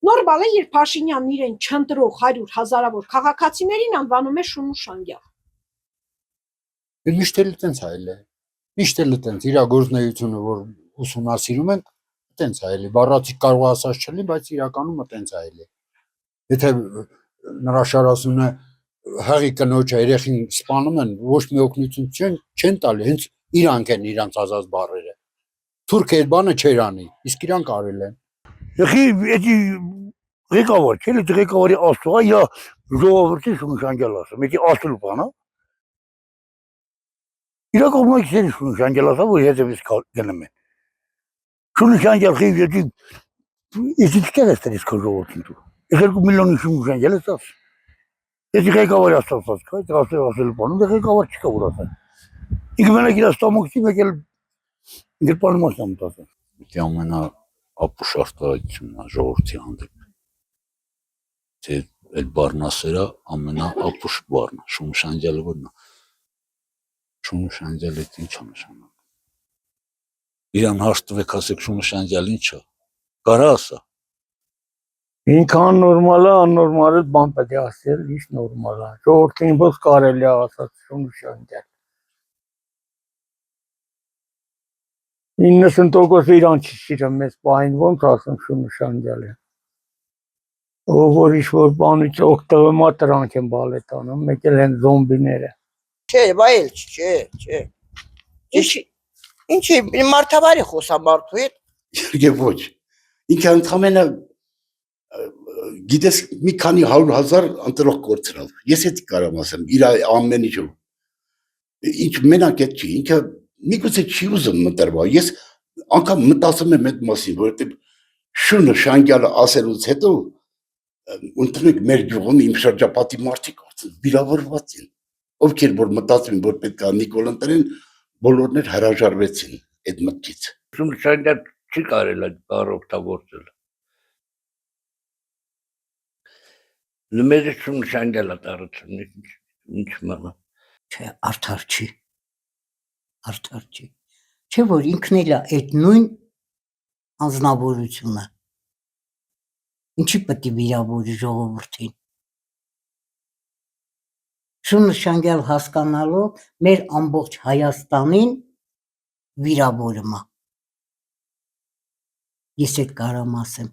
Նորմալ է, երբ Փաշինյանն իրեն չընտրող 100 հազարավոր քաղաքացիներին անվանում է շուն ու շանգյալ։ Միշտ էլ տենց այլ է։ Միշտ էլ տենց իր գործունեությունը, որ ուսումնասիրում են, տենց այլ է։ Բառացի կարող ասած չլինի, բայց իրականում տենց այլ է։ Եթե նրա շարասունը հղի կնոջը երեխին սպանում են, ոչ մի օգնություն չեն տալի, հենց իրանք են իրանց ասած բառերը։ Թուրքը այդ բանը չեր անի, իսկ իրանք արել են։ Ეხի էդի ղեկավար չէ, էդ ղեկավարի աստուղա իա ժողովրդի շունշանգել ասում, էդի ասել բանա։ Իրա կողմնակից են շունշանգել ասա, որ հետևից գնում են։ Շունշանգել խիվ էդի էդի չկեր էստեր իսկ ժողովրդին դու։ 2 միլիոնի շունշանգել ես աս։ Էդի ղեկավարի աստվածած կա, այդ ասել բանը, դե ղեկավար չկա որ ասա։ Ինքը մենակ իր ստամոքսի մեկ էլ գրպանում ասամ տասը։ Դա ամենա ապուշարտարությունն է ժողովրդի հանդեպ։ Թե այդ բառն ասերա ամենաապուշ բառն է, շունշանջալը որն է։ Շունշանջալը ինչ է նշանակում։ Իրան հաշտվեք ասեք շունշանջալ ինչ է։ Կարա ասա։ Ինքան նորմալ է, աննորմալ է բան պետք է ասել, ինչ նորմալ է։ Ժողովրդին ո՞ս կարելի է ասած շունշանջալ։ 90% իրան չի սիրում, մեզ պահին ոնց ասում շունշանջալ է։ Որ ինչ-որ բանից օգտվում է, դրանք են բալետ անում, մեկ էլ են զոմբիները։ Չէ, բայել չէ։ Ինչի մարդավարի խոսամարտու հետ։ Իհարկե ոչ։ Ինքը ընդամենը գիտես մի քանի 100,000 ընտրող կորցրավ։ Ես էդ կարամ ասեմ, իր ամեն ինչով։ Ինչ մենակ այդ չի, ինքը միգուցե չի ուզում մտրվա։ Ես անգամ մտածում եմ այդ մասին, որովհետև շունը շանգյալը ասելուց հետո ընդունեք մեր գյուղում իմ շրջապատի մարդիկ վիրավորված են։ Ովքեր որ մտածում են, որ պետք է Նիկոլ ընտրեն, բոլորներ հրաժարվեցին այդ մտքից։ Շունշանջալ չի կարել այդ բառը օգտագործել։ Լմերը շունշանջալ է տարածում, ինչ մանը։ Չէ, արդար չի։ Չէ, որ ինքն էլ է այդ նույն անձնավորությունը։ Ինչի պետք է վիրավորի ժողովրդին։ Շունշանգյալ հասկանալով մեր ամբողջ Հայաստանին վիրավորում է։ Ես այդ կարամ ասեմ։